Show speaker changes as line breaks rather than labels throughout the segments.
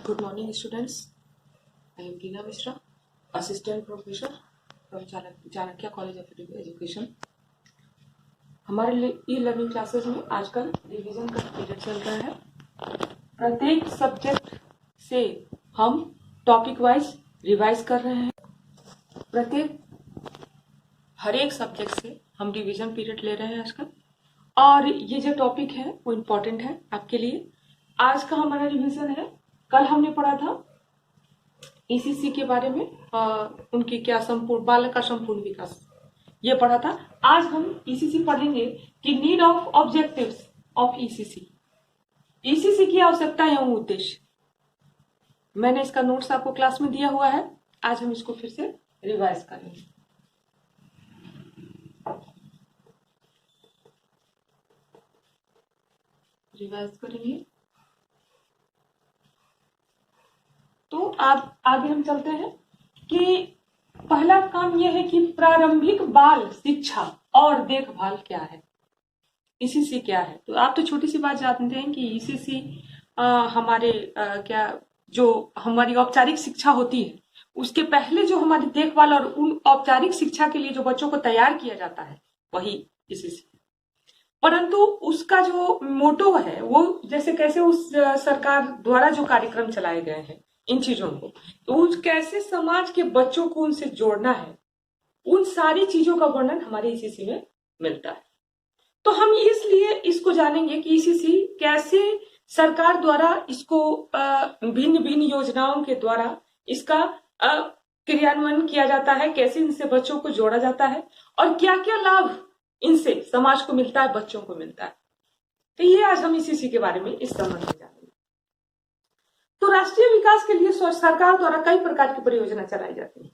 Good morning, students. I am Tina Mishra, Assistant Professor from Chanakya college of education. हमारे e learning classes में आजकल revision का period चल रहा है। प्रत्येक सब्जेक्ट से हम टॉपिक वाइज रिवाइज कर रहे हैं। हर एक सब्जेक्ट से हम रिवीजन पीरियड ले रहे हैं आजकल, और ये जो टॉपिक है वो इम्पोर्टेंट है आपके लिए। आज का हमारा रिवीजन है। कल हमने पढ़ा था ईसीसी के बारे में, उनकी क्या संपूर्ण बालक का संपूर्ण विकास ये पढ़ा था। आज हम ईसीसी पढ़ेंगे कि need of objectives of ECC, ECC की आवश्यकता एवं उद्देश्य। मैंने इसका नोट्स आपको क्लास में दिया हुआ है। आज हम इसको फिर से रिवाइज करेंगे। तो आगे हम चलते हैं कि पहला काम यह है कि प्रारंभिक बाल शिक्षा और देखभाल क्या है, ईसीसी क्या है। तो आप तो छोटी सी बात जानते हैं कि ईसीसी हमारे क्या जो हमारी औपचारिक शिक्षा होती है उसके पहले जो हमारी देखभाल और उन औपचारिक शिक्षा के लिए जो बच्चों को तैयार किया जाता है वही ईसीसी। परंतु उसका जो मोटो है वो जैसे कैसे उस सरकार द्वारा जो कार्यक्रम चलाए गए हैं इन चीजों को, तो उस कैसे समाज के बच्चों को उनसे जोड़ना है, उन सारी चीजों का वर्णन हमारे ईसीसी में मिलता है। तो हम इसलिए इसको जानेंगे कि ईसीसी कैसे सरकार द्वारा इसको भिन्न भिन्न योजनाओं के द्वारा इसका क्रियान्वयन किया जाता है, कैसे इनसे बच्चों को जोड़ा जाता है और क्या क्या लाभ इनसे समाज को मिलता है, बच्चों को मिलता है। तो ये आज हम ईसीसी के बारे में इस संबंध में जानेंगे। तो राष्ट्रीय विकास के लिए सरकार द्वारा कई प्रकार की परियोजना चलाई जाती है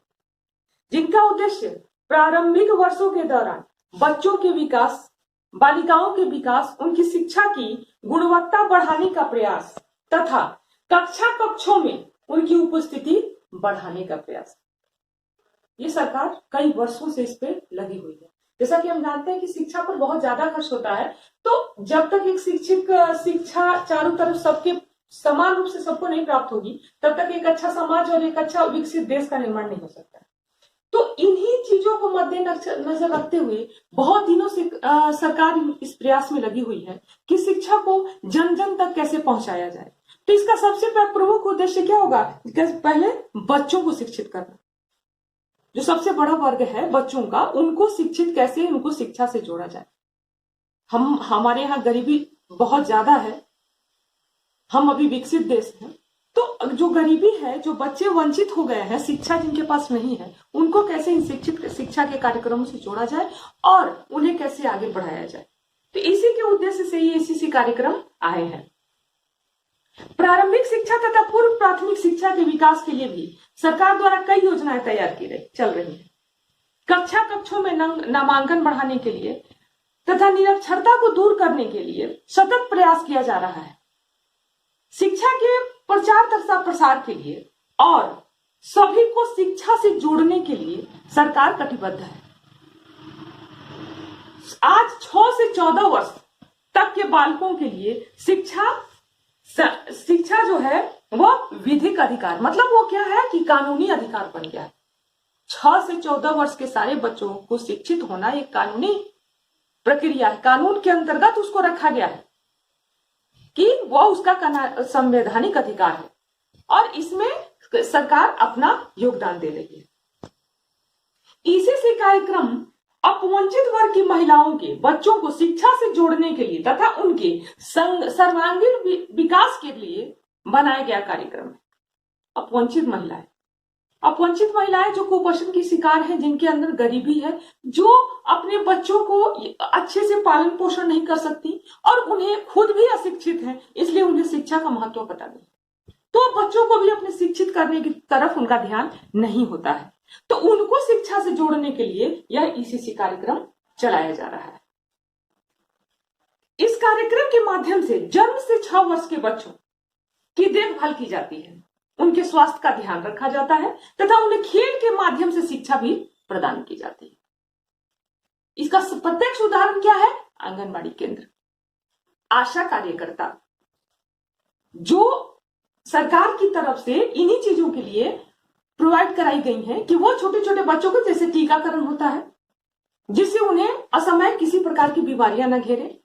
जिनका उद्देश्य प्रारंभिक वर्षों के दौरान बच्चों के विकास, बालिकाओं के विकास, उनकी शिक्षा की गुणवत्ता बढ़ाने का प्रयास तथा कक्षों में उनकी उपस्थिति बढ़ाने का प्रयास। ये सरकार कई वर्षों से इस पे लगी हुई है। जैसा कि हम जानते हैं कि शिक्षा पर बहुत ज्यादा खर्च होता है, तो जब तक एक शिक्षा चारों तरफ सबके समान रूप से सबको नहीं प्राप्त होगी तब तक एक अच्छा समाज और एक अच्छा विकसित देश का निर्माण नहीं हो सकता। तो इन्हीं चीजों को मद्देनजर रखते हुए बहुत दिनों से सरकार इस प्रयास में लगी हुई है कि शिक्षा को जन जन तक कैसे पहुंचाया जाए। तो इसका सबसे प्रमुख उद्देश्य क्या होगा? पहले बच्चों को शिक्षित करना, जो सबसे बड़ा वर्ग है बच्चों का, उनको शिक्षित कैसे, उनको शिक्षा से जोड़ा जाए। हमारे यहाँ गरीबी बहुत ज्यादा है, हम अभी विकसित देश हैं, तो जो गरीबी है, जो बच्चे वंचित हो गए हैं, शिक्षा जिनके पास नहीं है, उनको कैसे इन शिक्षा के कार्यक्रमों से जोड़ा जाए और उन्हें कैसे आगे बढ़ाया जाए। तो इसी के उद्देश्य से ये ईसीसी कार्यक्रम आए हैं। प्रारंभिक शिक्षा तथा पूर्व प्राथमिक शिक्षा के विकास के लिए भी सरकार द्वारा कई योजनाएं तैयार की चल रही है। कक्षों में नामांकन बढ़ाने के लिए तथा निरक्षरता को दूर करने के लिए सतत प्रयास किया जा रहा है। शिक्षा के प्रचार तथा प्रसार के लिए और सभी को शिक्षा से जोड़ने के लिए सरकार कटिबद्ध है। आज 6 से 14 वर्ष तक के बालकों के लिए शिक्षा जो है वो विधिक अधिकार, मतलब वो क्या है कि कानूनी अधिकार बन गया है। 6 से 14 वर्ष के सारे बच्चों को शिक्षित होना एक कानूनी प्रक्रिया है, कानून के अंतर्गत उसको रखा गया है कि वह उसका संवैधानिक अधिकार है और इसमें सरकार अपना योगदान दे रही है। ईसीसी कार्यक्रम अपवंचित वर्ग की महिलाओं के बच्चों को शिक्षा से जोड़ने के लिए तथा उनके सर्वांगीण विकास के लिए बनाया गया कार्यक्रम है। अपवंचित महिलाएं जो कुपोषण की शिकार हैं, जिनके अंदर गरीबी है, जो अपने बच्चों को अच्छे से पालन पोषण नहीं कर सकती और उन्हें खुद भी अशिक्षित हैं, इसलिए उन्हें शिक्षा का महत्व पता नहीं, तो बच्चों को भी अपने शिक्षित करने की तरफ उनका ध्यान नहीं होता है। तो उनको शिक्षा से जोड़ने के लिए यह ईसीसी कार्यक्रम चलाया जा रहा है। इस कार्यक्रम के माध्यम से जन्म से 6 वर्ष के बच्चों की देखभाल की जाती है, उनके स्वास्थ्य का ध्यान रखा जाता है तथा उन्हें खेल के माध्यम से शिक्षा भी प्रदान की जाती है। इसका प्रत्यक्ष उदाहरण क्या है? आंगनबाड़ी केंद्र, आशा कार्यकर्ता, जो सरकार की तरफ से इन्हीं चीजों के लिए प्रोवाइड कराई गई हैं कि वो छोटे छोटे बच्चों को जैसे टीकाकरण होता है, जिससे उन्हें असमय किसी प्रकार की बीमारियां न घेरे,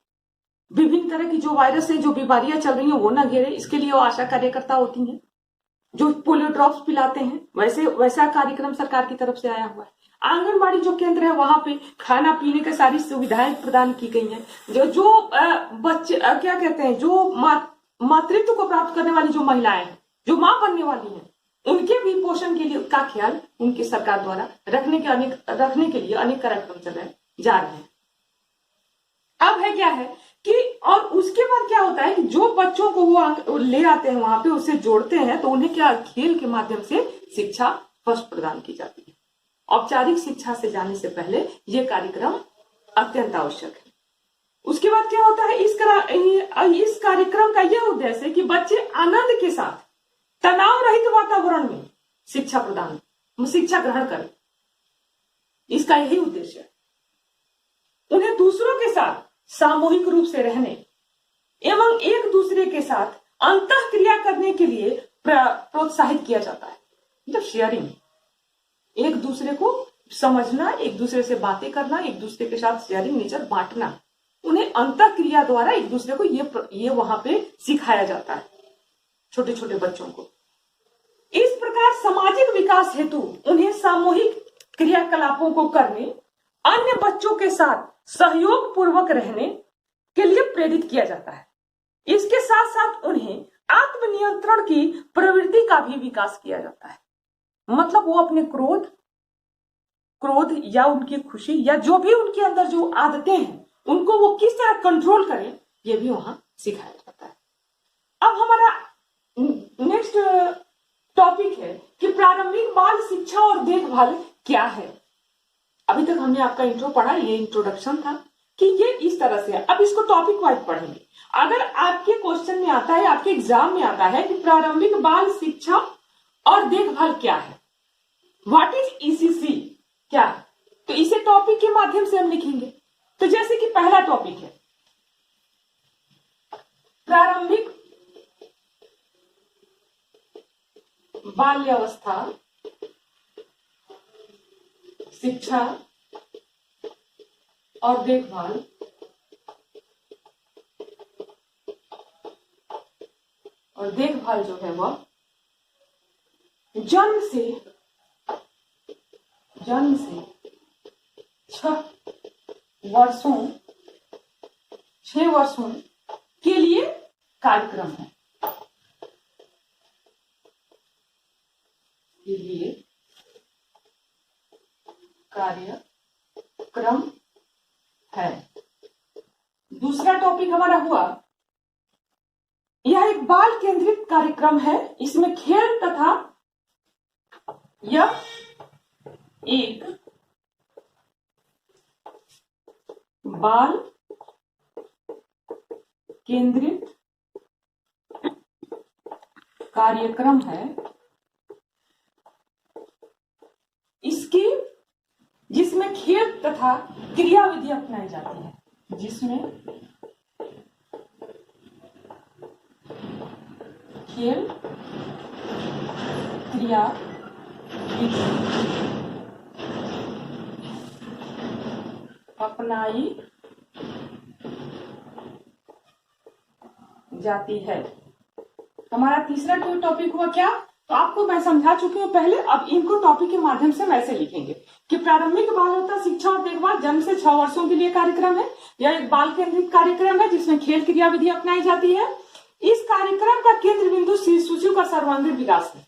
विभिन्न तरह की जो वायरस से जो बीमारियां चल रही हैं वो न घेरे, इसके लिए वो आशा कार्यकर्ता होती हैं जो पोलियो ड्रॉप्स पिलाते हैं। वैसा कार्यक्रम सरकार की तरफ से आया हुआ है। आंगनबाड़ी जो केंद्र है वहां पे खाना पीने की सारी सुविधाएं प्रदान की गई हैं। जो बच्चे क्या कहते हैं, जो मातृत्व को प्राप्त करने वाली जो महिलाएं हैं, जो मां बनने वाली हैं, उनके भी पोषण के लिए का ख्याल उनकी सरकार द्वारा रखने के लिए अनेक कार्यक्रम चलाए जा रहे हैं। अब है क्या है कि और उसके बाद क्या होता है कि जो बच्चों को वो ले आते हैं वहां पे, उससे जोड़ते हैं, तो उन्हें क्या खेल के माध्यम से शिक्षा फर्स्ट प्रदान की जाती है। औपचारिक शिक्षा से जाने से पहले यह कार्यक्रम अत्यंत आवश्यक है। उसके बाद क्या होता है, इस कार्यक्रम का यह उद्देश्य है कि बच्चे आनंद के साथ तनाव रहित वातावरण में शिक्षा ग्रहण करें। इसका यही उद्देश्य है। उन्हें दूसरों के साथ सामूहिक रूप से रहने एवं एक दूसरे के साथ अंतःक्रिया करने के लिए प्रोत्साहित किया जाता है। मतलब शेयरिंग, एक दूसरे को समझना, एक दूसरे से बातें करना, एक दूसरे के साथ शेयरिंग नेचर बांटना, उन्हें अंतःक्रिया द्वारा एक दूसरे को ये वहां पे सिखाया जाता है छोटे छोटे बच्चों को। इस प्रकार सामाजिक विकास हेतु उन्हें सामूहिक क्रियाकलापों को करने, अन्य बच्चों के साथ सहयोग पूर्वक रहने के लिए प्रेरित किया जाता है। इसके साथ साथ उन्हें आत्मनियंत्रण की प्रवृत्ति का भी विकास किया जाता है। मतलब वो अपने क्रोध या उनकी खुशी या जो भी उनके अंदर जो आदतें हैं उनको वो किस तरह कंट्रोल करें, ये भी वहां सिखाया जाता है। अब हमारा नेक्स्ट टॉपिक है कि प्रारंभिक बाल शिक्षा और देखभाल क्या है। अभी तक हमने आपका इंट्रो पढ़ा, ये इंट्रोडक्शन था कि ये इस तरह से है। अब इसको टॉपिक वाइज पढ़ेंगे। अगर आपके क्वेश्चन में आता है, आपके एग्जाम में आता है कि प्रारंभिक बाल शिक्षा और देखभाल क्या है, व्हाट इज ईसीसी क्या है, तो इसे टॉपिक के माध्यम से हम लिखेंगे। तो जैसे कि पहला टॉपिक है प्रारंभिक बाल्यावस्था शिक्षा और देखभाल। और देखभाल जो है वह जन्म से 6 वर्षों के लिए कार्यक्रम है। के लिए कार्यक्रम है। दूसरा टॉपिक हमारा हुआ, यह एक बाल केंद्रित कार्यक्रम है। इसमें खेल तथा यह एक बाल केंद्रित कार्यक्रम है। जिसमें खेल तथा क्रियाविधि अपनाई जाती है, जिसमें खेल क्रियाविधि अपनाई जाती है। हमारा तीसरा टॉपिक हुआ क्या, तो आपको मैं समझा चुकी हूं पहले। अब इनको टॉपिक के माध्यम से वैसे लिखेंगे कि प्रारंभिक बाल्यावस्था शिक्षा और देखभाल जन्म से 6 वर्षों के लिए कार्यक्रम है। यह एक बाल केंद्रित कार्यक्रम है जिसमें खेल क्रियाविधि अपनाई जाती है। इस कार्यक्रम का केंद्र बिंदु शिशु का सर्वांगीण विकास है।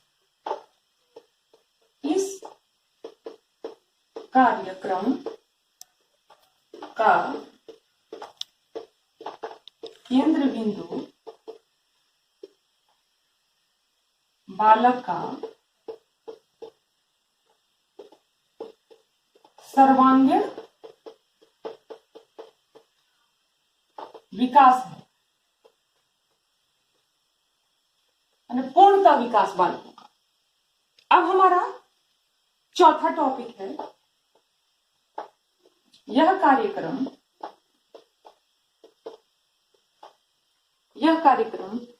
इस कार्यक्रम का केंद्र बिंदु बालक का सर्वांगीण विकास है, पूर्णतः विकास बालकों का। अब हमारा चौथा टॉपिक है, यह कार्यक्रम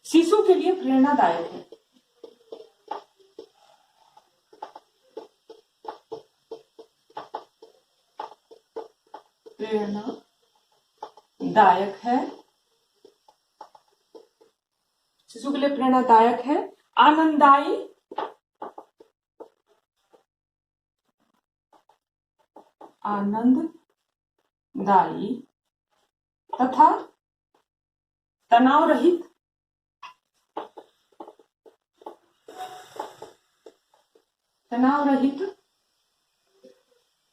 शिशु के लिए प्रेरणादायक है। प्रेरणादायक है, शिशु के लिए प्रेरणादायक है, आनंददायी, आनंददायी तथा तनाव रहित,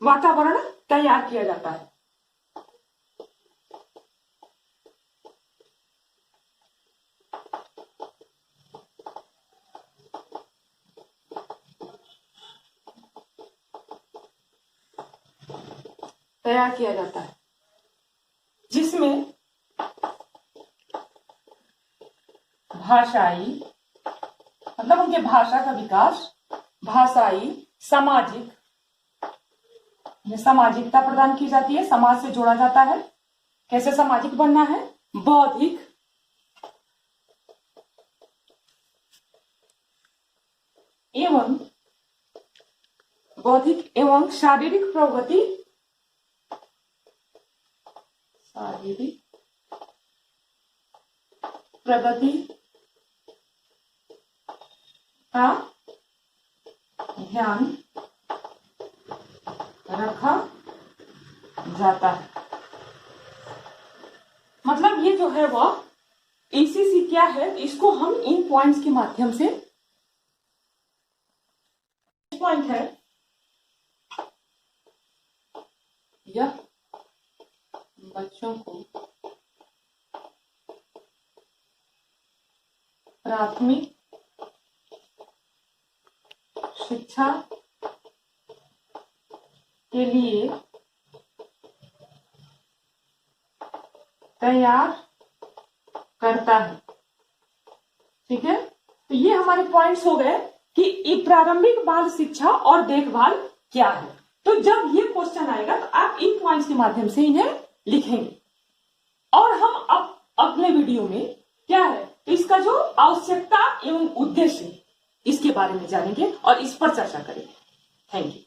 वातावरण तैयार किया जाता है। जिसमें भाषाई मतलब उनके भाषा का विकास, भाषाई, सामाजिक, सामाजिकता प्रदान की जाती है, समाज से जोड़ा जाता है। कैसे सामाजिक बनना है? बौद्धिक एवं शारीरिक प्रगति, का ध्यान रखा जाता है। मतलब ये जो है वह ईसीसी क्या है, इसको हम इन पॉइंट्स के माध्यम से, पॉइंट है यह बच्चों को प्राथमिक शिक्षा के लिए तैयार करता है। ठीक है, तो ये हमारे पॉइंट्स हो गए कि प्रारंभिक बाल शिक्षा और देखभाल क्या है। तो जब ये क्वेश्चन आएगा तो आप इन पॉइंट्स के माध्यम से इन्हें लिखेंगे और हम अब अगले वीडियो में क्या है तो इसका जो आवश्यकता एवं उद्देश्य इसके बारे में जानेंगे और इस पर चर्चा करेंगे। Thank you.